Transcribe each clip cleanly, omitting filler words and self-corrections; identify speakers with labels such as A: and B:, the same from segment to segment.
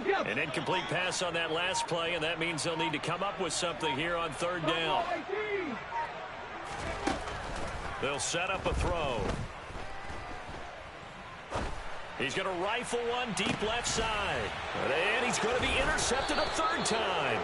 A: An incomplete pass on that last play, and that means they'll need to come up with something here on third down. They'll set up a throw. He's going to rifle one deep left side. And he's going to be intercepted a third time.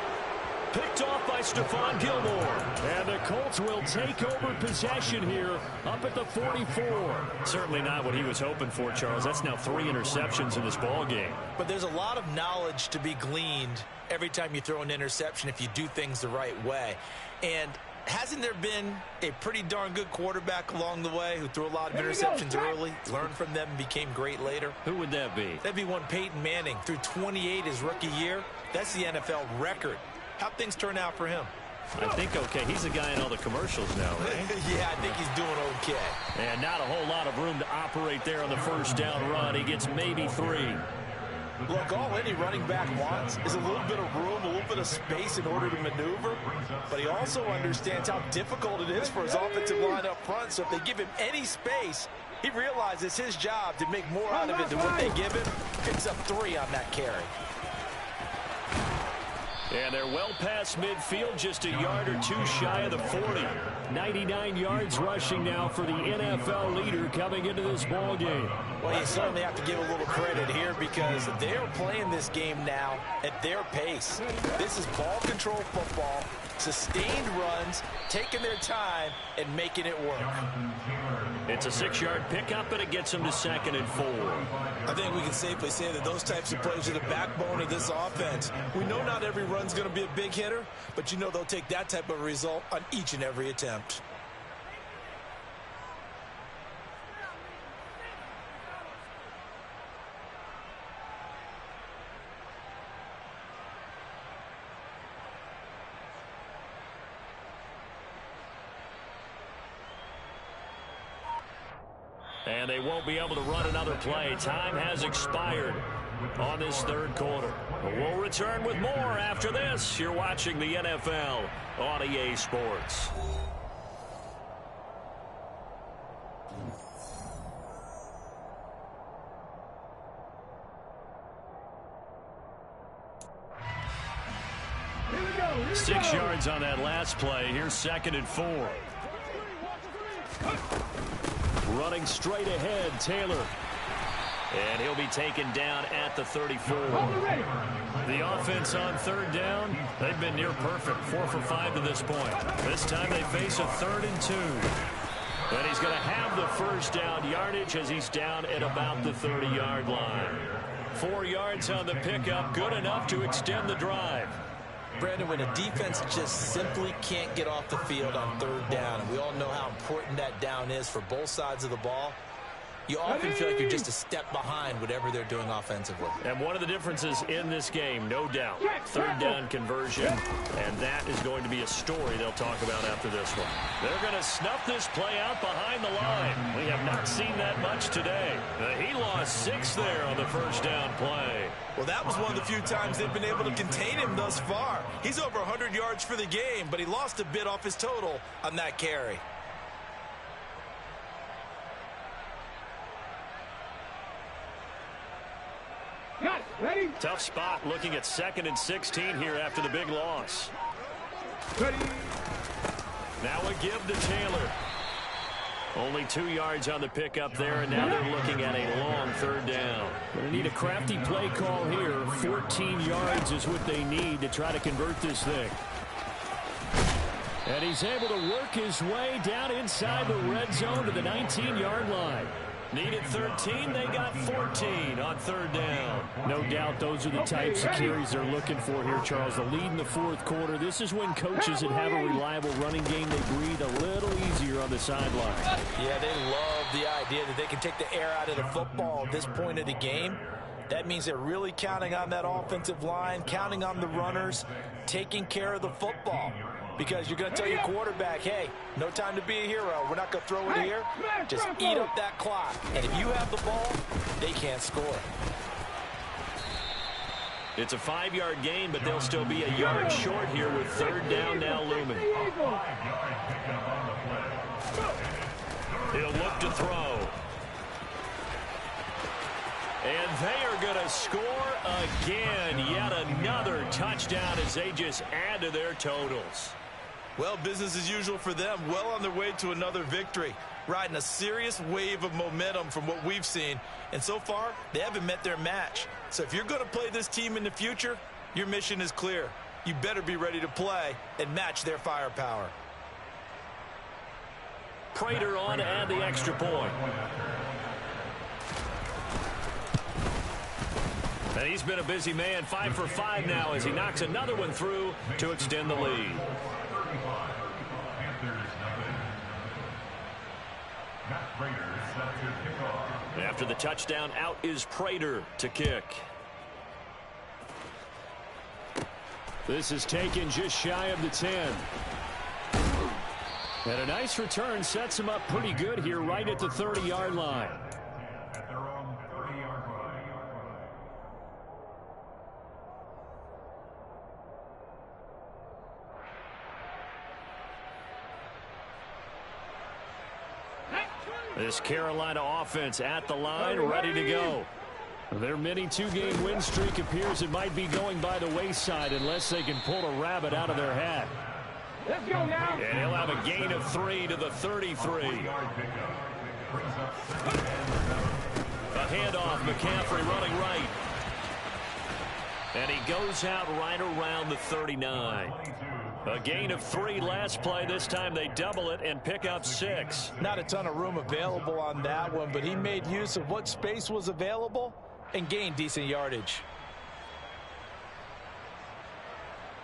A: Picked off by Stephon Gilmore. And the Colts will take over possession here up at the 44. Certainly not what he was hoping for, Charles. That's now 3 interceptions in this ball game.
B: But there's a lot of knowledge to be gleaned every time you throw an interception if you do things the right way. And hasn't there been a pretty darn good quarterback along the way who threw a lot of interceptions early, learned from them, and became great later?
A: Who would that be?
B: That'd be one Peyton Manning. Threw 28 his rookie year. That's the NFL record. How'd things turn out for him?
A: I think okay. He's the guy in all the commercials now, right?
B: Yeah, I think he's doing okay.
A: And not a whole lot of room to operate there on the first down run. He gets maybe 3.
B: Look, all any running back wants is a little bit of room, a little bit of space in order to maneuver. But he also understands how difficult it is for his offensive line up front. So if they give him any space, he realizes his job to make more out of it than what they give him. Picks up 3 on that carry.
A: And they're well past midfield, just a yard or 2 shy of the 40. 99 yards rushing now for the NFL leader coming into this ball game.
B: Well, you certainly have to give a little credit here because they're playing this game now at their pace. This is ball control football, sustained runs, taking their time, and making it work.
A: It's a 6-yard pickup, and it gets them to 2nd and 4.
B: I think we can safely say that those types of plays are the backbone of this offense. We know not every run's going to be a big hitter, but you know they'll take that type of result on each and every attempt.
A: And they won't be able to run another play. Time has expired on this third quarter. We'll return with more after this. You're watching the NFL on EA Sports. Here we go. 6 yards on that last play. Here's 2nd and 4. Running straight ahead, Taylor. And he'll be taken down at the 34. The offense on third down, they've been near perfect, 4 for 5 to this point. This time they face a 3rd and 2. And he's going to have the first down yardage as he's down at about the 30-yard line. 4 yards on the pickup, good enough to extend the drive.
B: Brandon, when a defense just simply can't get off the field on third down, and we all know how important that down is for both sides of the ball, you often feel like you're just a step behind whatever they're doing offensively.
A: And one of the differences in this game, no doubt, third down conversion, and that is going to be a story they'll talk about after this one. They're going to snuff this play out behind the line. We have not seen that much today. He lost 6 there on the first down play.
B: Well, that was one of the few times they've been able to contain him thus far. He's over 100 yards for the game, but he lost a bit off his total on that carry.
A: Ready? Tough spot looking at 2nd and 16 here after the big loss. Ready. Now a give to Taylor. Only 2 yards on the pickup there, and now they're looking at a long third down. They need a crafty play call here. 14 yards is what they need to try to convert this thing. And he's able to work his way down inside the red zone to the 19-yard line. Needed 13, they got 14 on third down. No doubt those are the types of carries they're looking for here, Charles. The lead in the fourth quarter. This is when coaches that have a reliable running game, they breathe a little easier on the sideline.
B: Yeah, they love the idea that they can take the air out of the football at this point of the game. That means they're really counting on that offensive line, counting on the runners, taking care of the football. Because you're going to tell your quarterback, hey, no time to be a hero. We're not going to throw it here. Just eat up that clock. And if you have the ball, they can't score.
A: It's a 5-yard gain, but they'll still be a yard short here with third down now looming. He'll look to throw. And they are going to score again. Yet another touchdown as they just add to their totals.
B: Well, business as usual for them. Well on their way to another victory. Riding a serious wave of momentum from what we've seen. And so far, they haven't met their match. So if you're going to play this team in the future, your mission is clear. You better be ready to play and match their firepower.
A: Prater on to add the extra point. And he's been a busy man, 5 for 5 now as he knocks another one through to extend the lead. After the touchdown, out is Prater to kick. This is taken just shy of the 10. And a nice return sets him up pretty good here right at the 30-yard line. This Carolina offense at the line, ready to go. Their mini two-game win streak appears it might be going by the wayside unless they can pull a rabbit out of their hat.
C: Let's go now.
A: And he'll have a gain of 3 to the 33. A handoff, McCaffrey running right. And he goes out right around the 39. A gain of 3 last play. This time they double it and pick up 6.
B: Not a ton of room available on that one, but he made use of what space was available and gained decent yardage.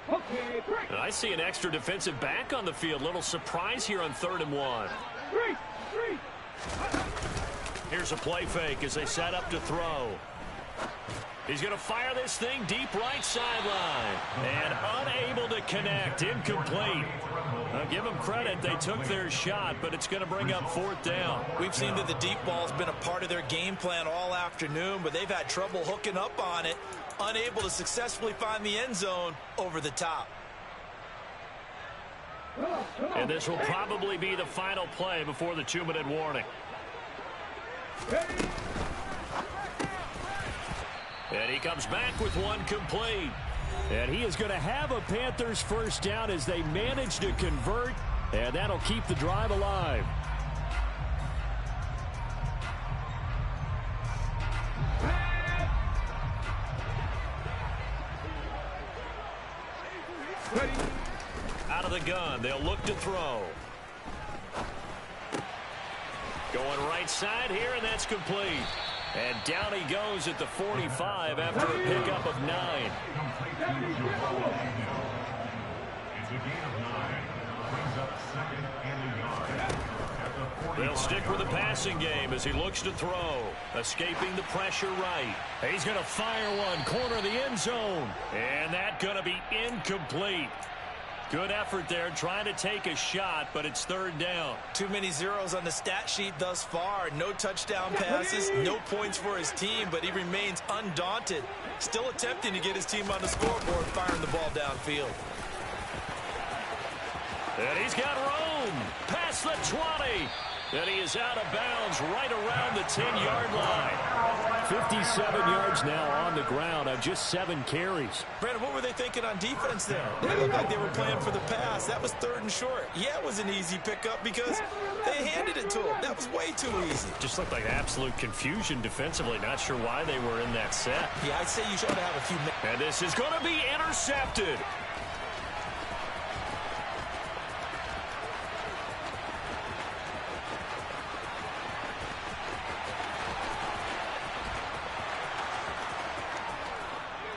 C: Okay,
A: And I see an extra defensive back on the field. Little surprise here on 3rd and 1.
C: three.
A: Here's a play fake as they set up to throw. He's going to fire this thing deep right sideline. And unable to connect. Incomplete. I'll give them credit. They took their shot, but it's going to bring up 4th down.
B: We've seen that the deep ball's been a part of their game plan all afternoon, but they've had trouble hooking up on it. Unable to successfully find the end zone over the top.
A: And this will probably be the final play before the 2-minute warning. And he comes back with one complete. And he is going to have a Panthers first down as they manage to convert. And that'll keep the drive alive. Out of the gun, they'll look to throw. Going right side here, and that's complete. And down he goes at the 45 after a pickup of 9. They'll stick with the passing game as he looks to throw. Escaping the pressure right. He's going to fire one, corner of the end zone. And that's going to be incomplete. Good effort there, trying to take a shot, but it's 3rd down.
B: Too many zeros on the stat sheet thus far. No touchdown passes, no points for his team, but he remains undaunted. Still attempting to get his team on the scoreboard, firing the ball downfield.
A: And he's got room past the 20. And he is out of bounds right around the 10-yard line. 57 yards now on the ground on just 7 carries.
B: Brandon, what were they thinking on defense there? They looked like they were playing for the pass. That was 3rd and short. Yeah, it was an easy pickup because they handed it to him. That was way too easy.
A: Just looked like absolute confusion defensively. Not sure why they were in that set.
B: Yeah, I'd say you should have a few minutes.
A: And this is going to be intercepted.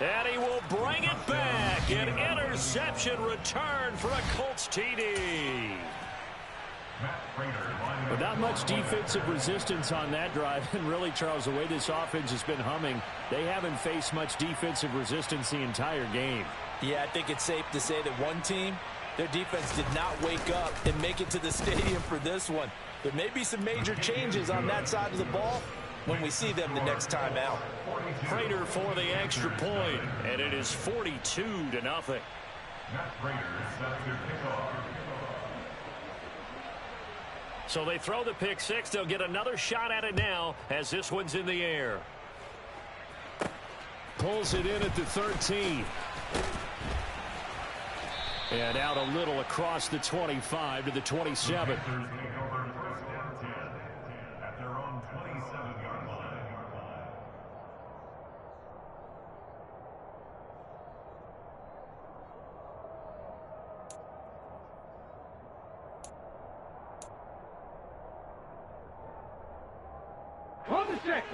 A: And he will bring it back. An interception return for a Colts TD. But not much defensive resistance on that drive. And really, Charles, the way this offense has been humming, they haven't faced much defensive resistance the entire game.
B: Yeah, I think it's safe to say that one team, their defense did not wake up and make it to the stadium for this one. There may be some major changes on that side of the ball when we see them the next time out.
A: Prater for the extra point, and it is 42-0. So they throw the pick 6. They'll get another shot at it now as this one's in the air. pulls it in at the 13. And out a little across the 25 to the 27.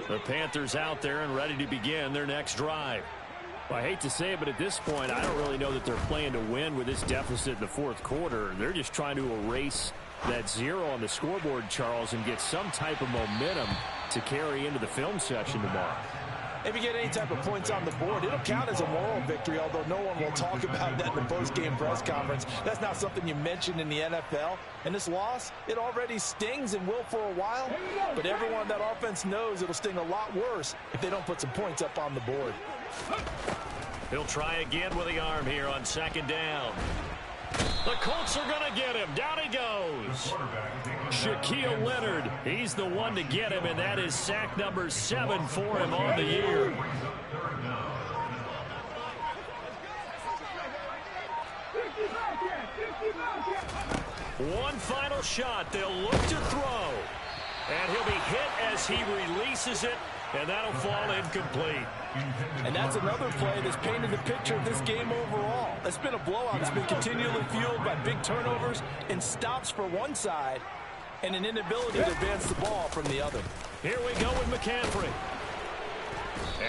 A: The Panthers out there and ready to begin their next drive. Well, I hate to say it, but at this point, I don't really know that they're playing to win with this deficit in the fourth quarter. They're just trying to erase that 0 on the scoreboard, Charles, and get some type of momentum to carry into the film session tomorrow.
B: If you get any type of points on the board, it'll count as a moral victory, although no one will talk about that in the post-game press conference. That's not something you mention in the NFL. And this loss, it already stings and will for a while. But everyone on that offense knows it'll sting a lot worse if they don't put some points up on the board.
A: He'll try again with the arm here on second down. The Colts are going to get him. Down he goes. Shaquille Leonard, he's the one to get him, and that is sack number 7 for him on the year. One final shot. They'll look to throw. And he'll be hit as he releases it, and that'll fall incomplete.
B: And that's another play that's painted the picture of this game overall. It's been a blowout. It's been continually fueled by big turnovers and stops for one side and an inability to advance the ball from the other.
A: Here we go with McCaffrey.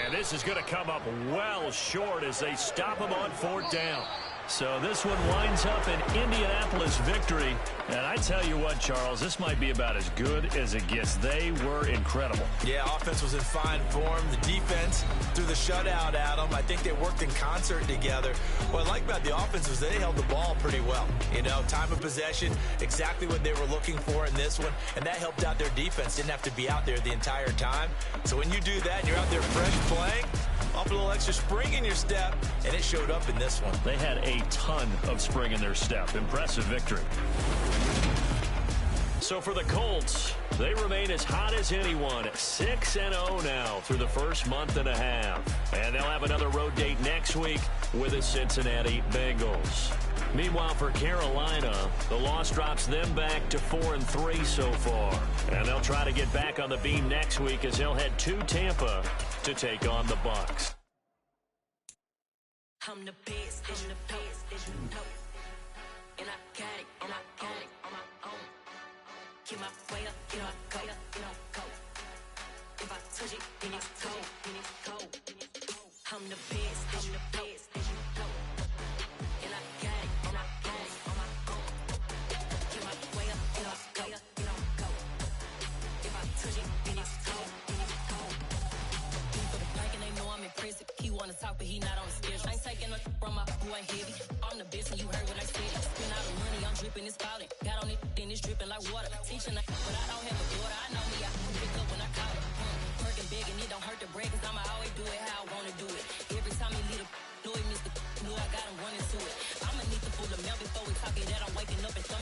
A: And this is going to come up well short as they stop him on 4th down. So this one winds up an Indianapolis victory. And I tell you what, Charles, this might be about as good as it gets. They were incredible.
B: Yeah, offense was in fine form. The defense through the shutout, Adam, I think they worked in concert together. What I like about the offense was they held the ball pretty well. You know, time of possession, exactly what they were looking for in this one. And that helped out their defense. Didn't have to be out there the entire time. So when you do that and you're out there fresh playing, off a little extra spring in your step, and it showed up in this one.
A: They had a ton of spring in their step. Impressive victory. So for the Colts, they remain as hot as anyone, 6-0 now through the first month and a half. And they'll have another road date next week with the Cincinnati Bengals. Meanwhile, for Carolina, the loss drops them back to 4-3 so far. And they'll try to get back on the beam next week as they'll head to Tampa to take on the Bucs.
D: I'm the best, I'm the best, as you know. And I got it, and I got it on my own. Get my way up, you know I go, you know go. If I touch it, then it's cold, then it's cold. I'm the best, as you know. And I got it, and I got it on my own. Get my way up, you know I go, you know go. If I touch it, then it's cold, then it's cold. For the bike and they know I'm impressive. He wanna talk, but he not on the schedule. I ain't taking no from my boy heavy. I'm the best, and you heard what I said. Spend all the money, I'm dripping, it's falling. Got on it, then it's dripping like water. Teaching, but I don't have